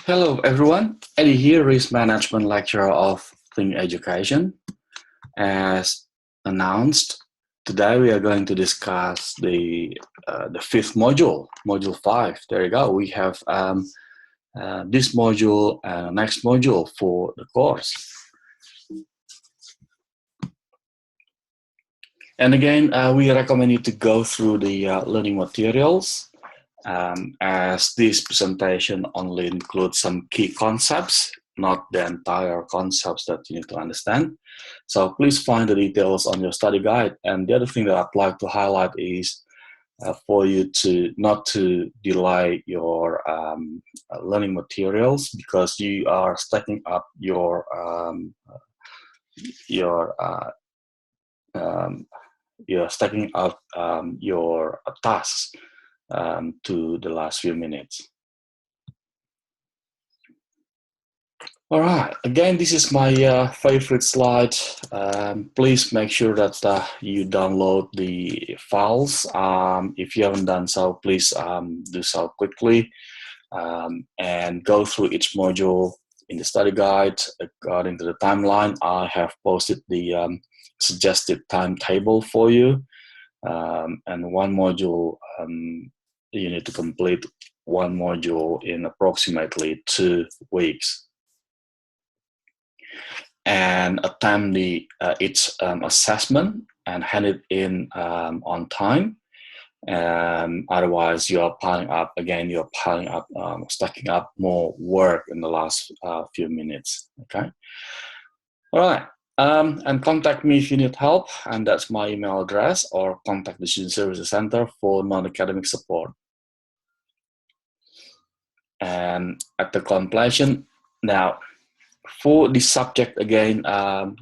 Hello everyone, Eddie here, Risk Management Lecturer of Clean Education. As announced, today we are going to discuss the fifth module, Module 5. There you go, we have this module and next module for the course. And again, we recommend you to go through the learning materials. As this presentation only includes some key concepts, not the entire concepts that you need to understand. So please find the details on your study guide. And the other thing that I'd like to highlight is for you to not to delay your learning materials, because you are stacking up your tasks to the last few minutes. All right, again, this is my favorite slide. Please make sure that you download the files. If you haven't done so, please do so quickly and go through each module in the study guide. According to the timeline, I have posted the suggested timetable for you. And one module, you need to complete one module in approximately 2 weeks. And attempt each assessment and hand it in on time. Otherwise, you are piling up, again, you're piling up, stacking up more work in the last few minutes, okay? All right, and contact me if you need help, and that's my email address, or contact the Student Services Center for non-academic support. And at the completion, now, for this subject, again,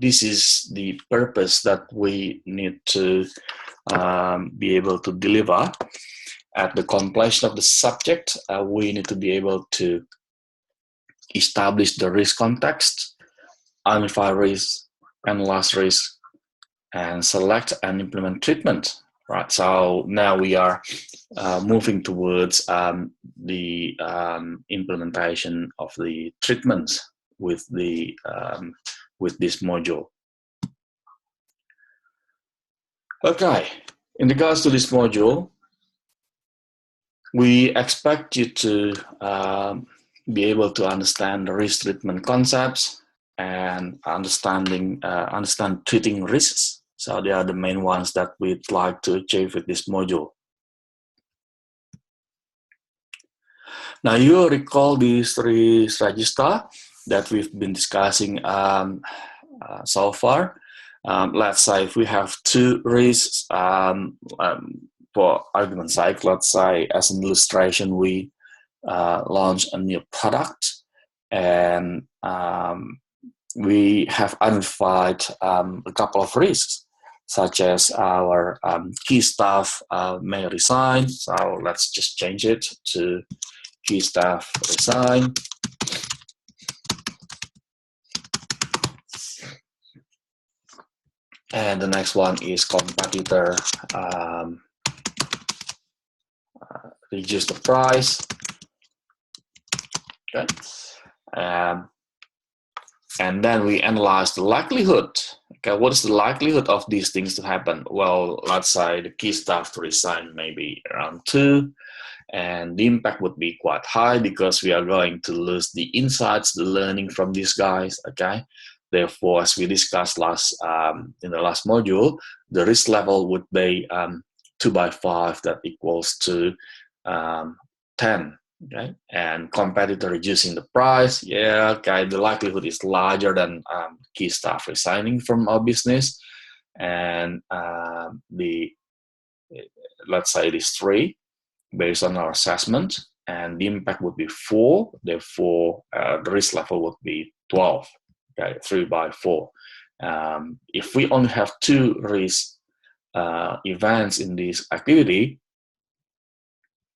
this is the purpose that we need to be able to deliver. At the completion of the subject, we need to be able to establish the risk context, identify risk, analyze risk, and select and implement treatment. Right. So now we are moving towards the implementation of the treatments with this module. Okay, in regards to this module, we expect you to be able to understand the risk treatment concepts and understand treating risks. So they are the main ones that we'd like to achieve with this module. Now you recall these 3 registers that we've been discussing so far. Let's say if we have 2 risks, for argument's sake, let's say as an illustration, we launch a new product and we have identified a couple of risks, such as our key staff may resign. So let's just change it to key staff resign. And the next one is competitor reduce the price. Okay. And then we analyze the likelihood. Okay, what is the likelihood of these things to happen? Well, let's say the key staff to resign maybe around 2, and the impact would be quite high because we are going to lose the insights, the learning from these guys. Okay. Therefore, as we discussed in the last module, the risk level would be 2 by 5, that equals to 10. Okay, and competitor reducing the price. Yeah, okay, the likelihood is larger than key staff resigning from our business, and let's say it is 3 based on our assessment, and the impact would be 4. Therefore, the risk level would be 12. Okay, 3 by 4. If we only have 2 risk events in this activity,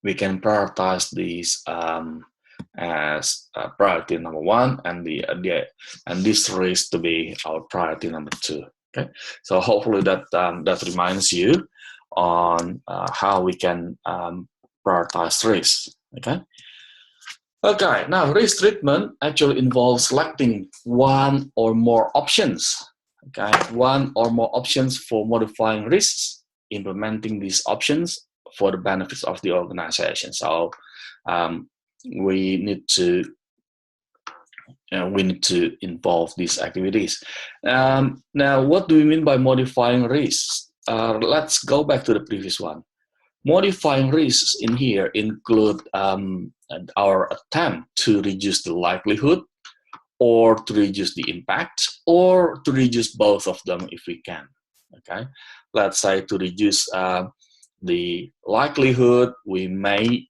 we can prioritize these as priority number 1, and this risk to be our priority number 2. Okay, so hopefully that reminds you on how we can prioritize risks. Okay. Okay, now risk treatment actually involves selecting one or more options. Okay, one or more options for modifying risks, implementing these options for the benefits of the organization. So um, we need to involve these activities. Now, what do we mean by modifying risks? Let's go back to the previous one. Modifying risks in here include our attempt to reduce the likelihood, or to reduce the impact, or to reduce both of them if we can. Okay, let's say to reduce the likelihood, we may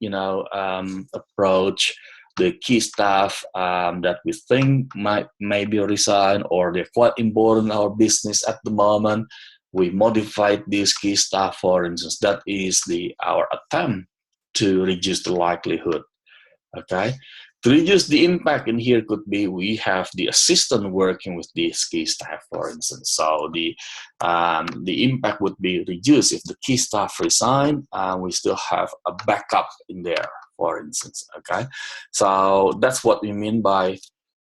approach the key staff that we think might maybe resign, or they're quite important in our business at the moment. We modified this key staff, for instance. That is our attempt to reduce the likelihood. Okay, to reduce the impact in here could be we have the assistant working with this key staff, for instance. So the impact would be reduced if the key staff resign. We still have a backup in there, for instance. Okay, so that's what we mean by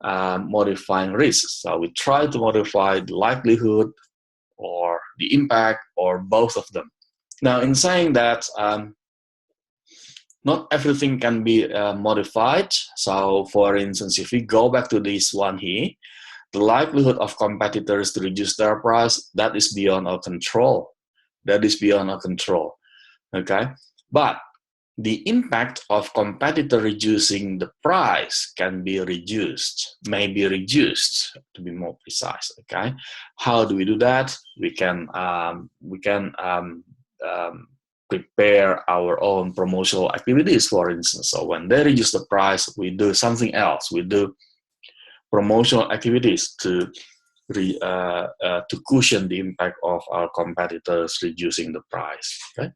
modifying risks. So we try to modify the likelihood, or the impact, or both of them. Now, in saying that, not everything can be modified. So, for instance, if we go back to this one here, the likelihood of competitors to reduce their price, that is beyond our control. That is beyond our control. Okay, but the impact of competitor reducing the price can be reduced, may be reduced, to be more precise. Okay, how do we do that? We can prepare our own promotional activities, for instance. So when they reduce the price, we do something else. We do promotional activities to cushion the impact of our competitors reducing the price. Okay.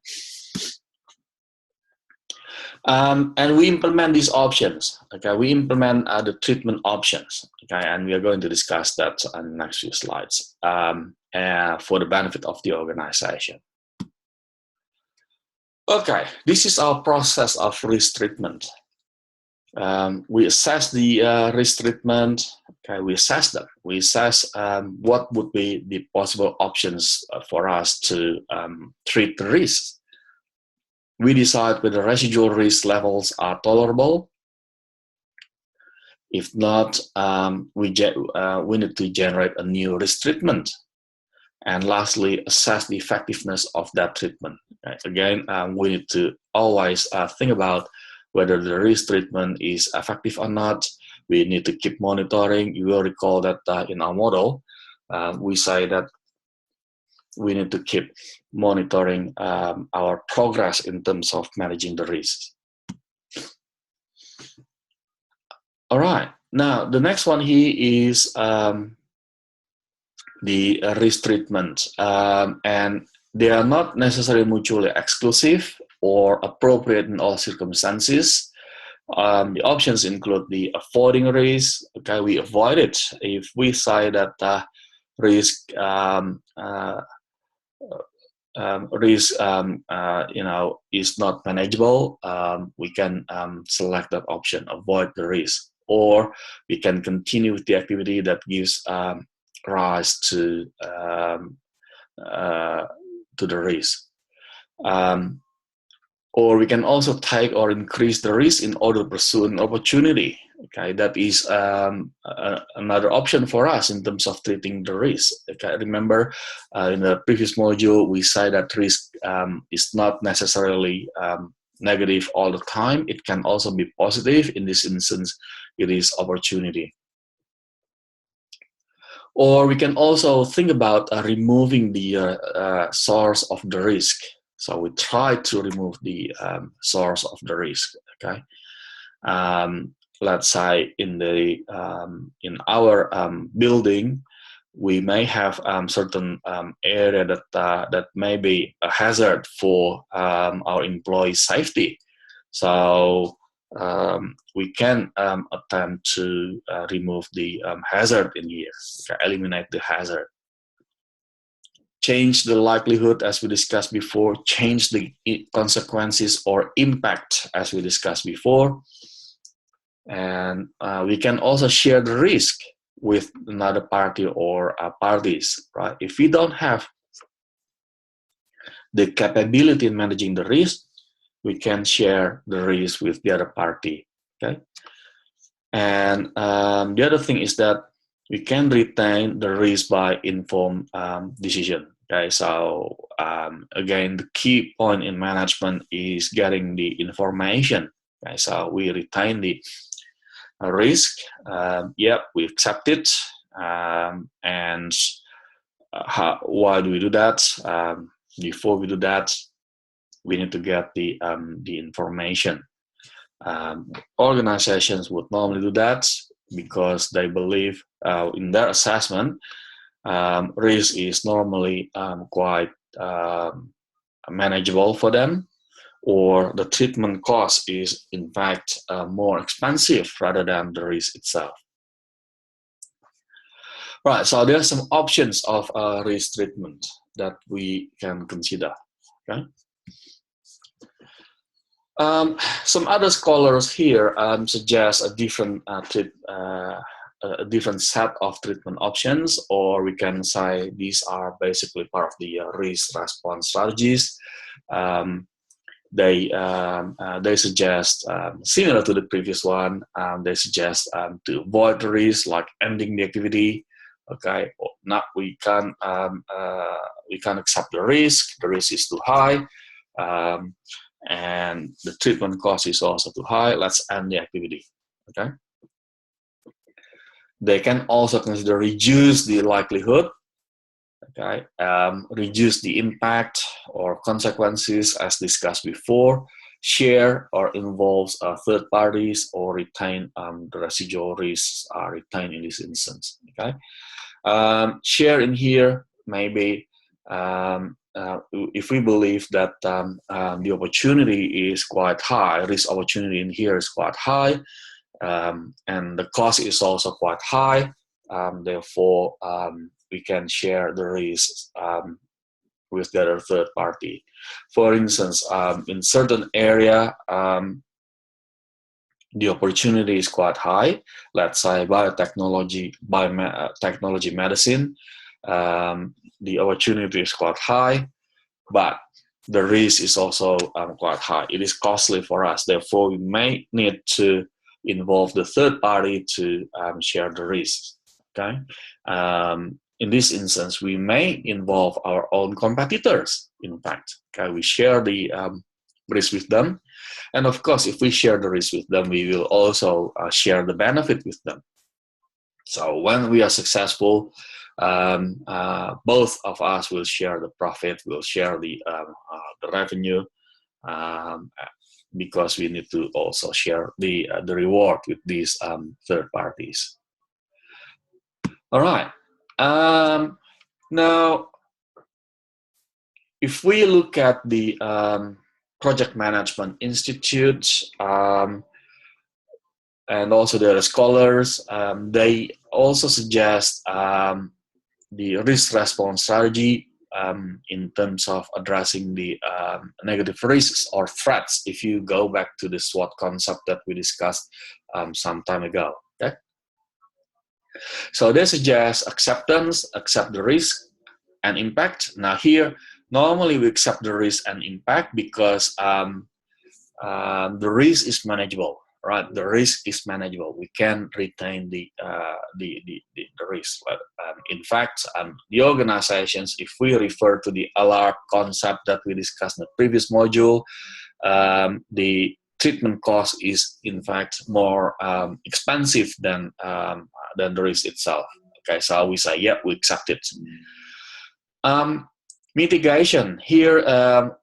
And we implement these options. Okay, we implement the treatment options. Okay, and we are going to discuss that on the next few slides for the benefit of the organization. Okay, this is our process of risk treatment. We assess the risk treatment. Okay, we assess them. We assess what would be the possible options for us to treat the risks. We decide whether residual risk levels are tolerable. If not, we need to generate a new risk treatment. And lastly, assess the effectiveness of that treatment. Okay. Again, we need to always think about whether the risk treatment is effective or not. We need to keep monitoring. You will recall that in our model, we say that we need to keep monitoring our progress in terms of managing the risks. All right, now the next one here is the risk treatment, and they are not necessarily mutually exclusive or appropriate in all circumstances. The options include the avoiding risk. Okay, we avoid it if we say that risk is not manageable. We can select that option, avoid the risk, or we can continue with the activity that gives rise to the risk. Or we can also take or increase the risk in order to pursue an opportunity. Okay, that is another option for us in terms of treating the risk. Okay, remember in the previous module we said that risk is not necessarily negative all the time. It can also be positive. In this instance, it is opportunity. Or we can also think about removing the source of the risk. So we try to remove the source of the risk. Okay, let's say in our building, we may have certain area that may be a hazard for our employee safety. So we can attempt to remove the hazard in here, okay, eliminate the hazard. Change the likelihood, as we discussed before, change the consequences or impact, as we discussed before. And we can also share the risk with another party or parties, right? If we don't have the capability in managing the risk, we can share the risk with the other party, okay? And the other thing is that we can retain the risk by informed decision, okay? So again, the key point in management is getting the information, okay? So we retain the risk, yep, we accept it, and why do we do that? Before we do that, we need to get the information. Organizations would normally do that because they believe in their assessment, risk is normally quite manageable for them, or the treatment cost is in fact more expensive rather than the risk itself. Right, so there are some options of risk treatment that we can consider. Okay. Some other scholars here suggest a different a different set of treatment options, or we can say these are basically part of the risk response strategies. They suggest, similar to the previous one, they suggest to avoid the risk, like ending the activity. Okay, or not, we can't accept the risk. The risk is too high, and the treatment cost is also too high. Let's end the activity. Okay. They can also consider reduce the likelihood. Okay, reduce the impact or consequences as discussed before, share or involves third parties, or retain the residual risks are retained in this instance. Okay, share in here maybe if we believe that the opportunity is quite high, risk opportunity in here is quite high, and the cost is also quite high, therefore we can share the risks with the other third party. For instance, in certain area, the opportunity is quite high. Let's say biotechnology, technology medicine, the opportunity is quite high, but the risk is also quite high. It is costly for us. Therefore, we may need to involve the third party to share the risk. Okay. In this instance, we may involve our own competitors. In fact, okay, we share the risk with them, and of course, if we share the risk with them, we will also share the benefit with them. So when we are successful, both of us will share the profit, will share the revenue, because we need to also share the reward with these third parties. All right. Now, if we look at the Project Management Institute, and also the scholars, they also suggest the risk response strategy in terms of addressing the negative risks or threats, if you go back to the SWOT concept that we discussed some time ago. Okay? So they suggest acceptance, accept the risk and impact. Now here, normally we accept the risk and impact because the risk is manageable. Right, the risk is manageable. We can retain the risk. In fact, the organizations, if we refer to the ALARP concept that we discussed in the previous module, the treatment cost is in fact more expensive than the risk itself. Okay, so we say, yeah, we accept it. Mitigation. Here,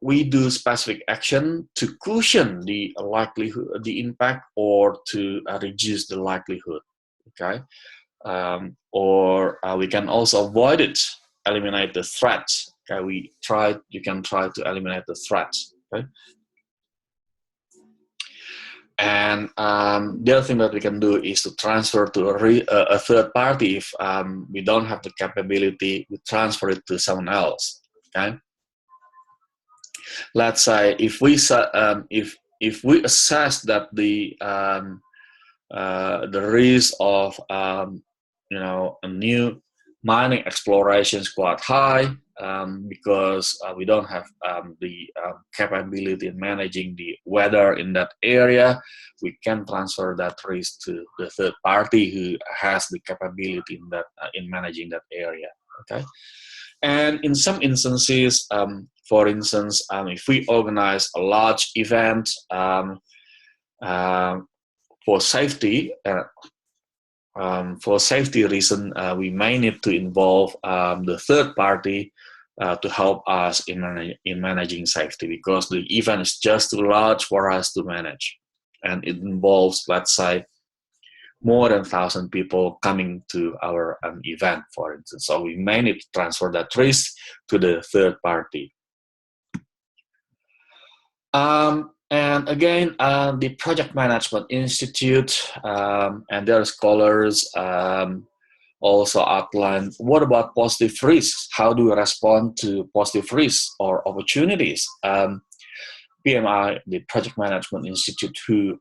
we do specific action to cushion the likelihood, the impact, or to reduce the likelihood. Okay, or we can also avoid it, eliminate the threat. Okay, you can try to eliminate the threat. Okay, and the other thing that we can do is to transfer to a third party. If we don't have the capability, we transfer it to someone else. Okay. Let's say if we assess that the the risk of a new mining exploration is quite high, because we don't have the capability in managing the weather in that area. We can transfer that risk to the third party who has the capability in that in managing that area. Okay, and in some instances, for instance, if we organize a large event for safety. For safety reason, we may need to involve the third party to help us in managing safety, because the event is just too large for us to manage, and it involves, let's say, more than 1,000 people coming to our event, for instance. So we may need to transfer that risk to the third party. And again, the Project Management Institute and their scholars also outline, what about positive risks? How do we respond to positive risks or opportunities? PMI, the Project Management Institute, who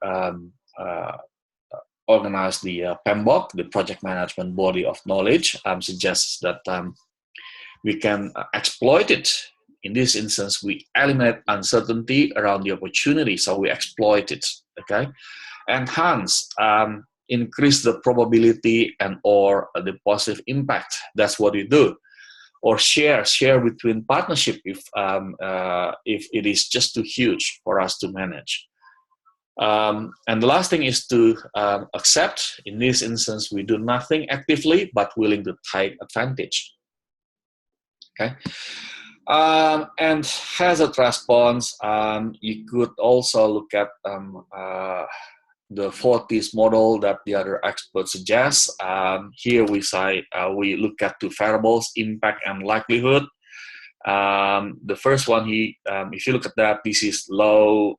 organized the PMBOK, the Project Management Body of Knowledge, suggests that we can exploit it. In this instance, we eliminate uncertainty around the opportunity, so we exploit it, okay? And hence, increase the probability and or the positive impact. That's what we do. Or share between partnership if it is just too huge for us to manage. And the last thing is to accept. In this instance, we do nothing actively, but willing to take advantage, okay? And hazard response, you could also look at the 4Ts model that the other experts suggest. Here we say we look at two variables, impact and likelihood. The first one, if you look at that, this is low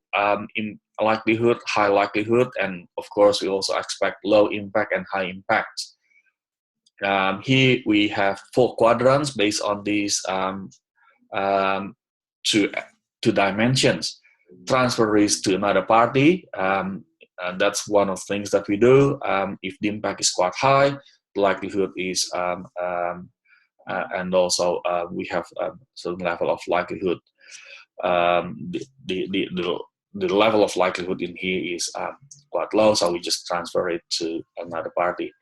in likelihood, high likelihood, and of course we also expect low impact and high impact. Here we have 4 quadrants based on these two dimensions. Transfer risk to another party, and that's one of the things that we do. If the impact is quite high, the likelihood is, and also we have a certain level of likelihood. The level of likelihood in here is quite low, so we just transfer it to another party.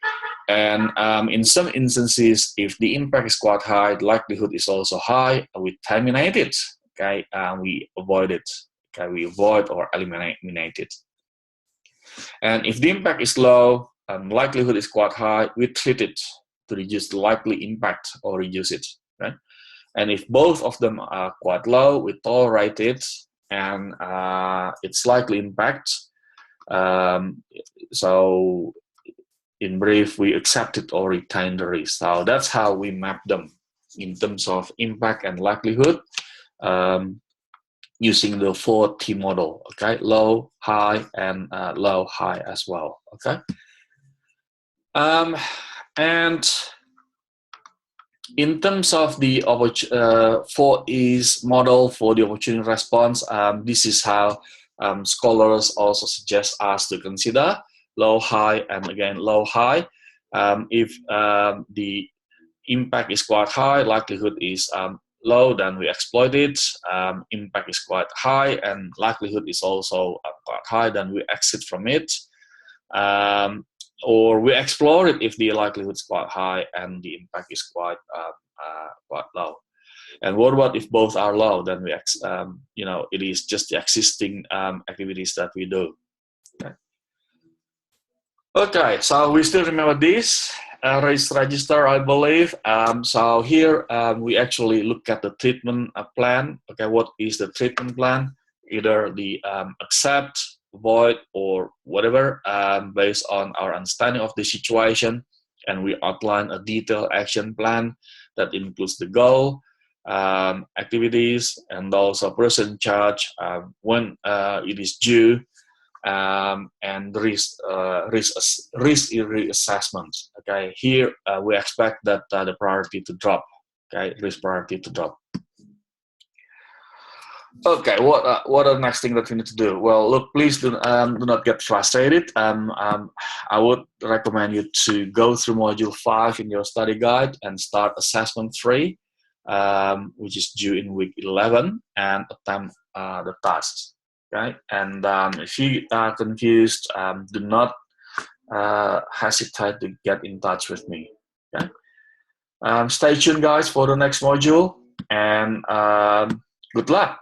And in some instances, if the impact is quite high, the likelihood is also high, we terminate it, okay? We avoid it, okay? We avoid or eliminate it. And if the impact is low, likelihood is quite high, we treat it to reduce the likely impact or reduce it, right? And if both of them are quite low, we tolerate it, and it's likely impact. So in brief, we accept it or retain the risk. So that's how we map them in terms of impact and likelihood, using the 4T model, okay? Low, high, and low, high as well, okay? And in terms of the 4Es model for the opportunity response, this is how scholars also suggest us to consider low, high, and again low, high. If the impact is quite high, likelihood is low, then we exploit it. Impact is quite high and likelihood is also quite high, then we exit from it. Or we explore it if the likelihood is quite high and the impact is quite low. And what about if both are low? Then we, it is just the existing activities that we do. Okay, so we still remember this risk register, I believe. So here we actually look at the treatment plan. Okay, what is the treatment plan? Either the accept, avoid, or whatever, based on our understanding of the situation, and we outline a detailed action plan that includes the goal, activities, and also person in charge, when it is due, and risk reassessment. Okay, here we expect that the priority to drop. Okay, risk priority to drop. Okay, what are the next thing that we need to do? Well, look, please do not get frustrated. I would recommend you to go through module 5 in your study guide and start assessment 3, which is due in week 11, and attempt the tasks. Okay, and if you are confused, do not hesitate to get in touch with me. Okay, stay tuned, guys, for the next module, and good luck.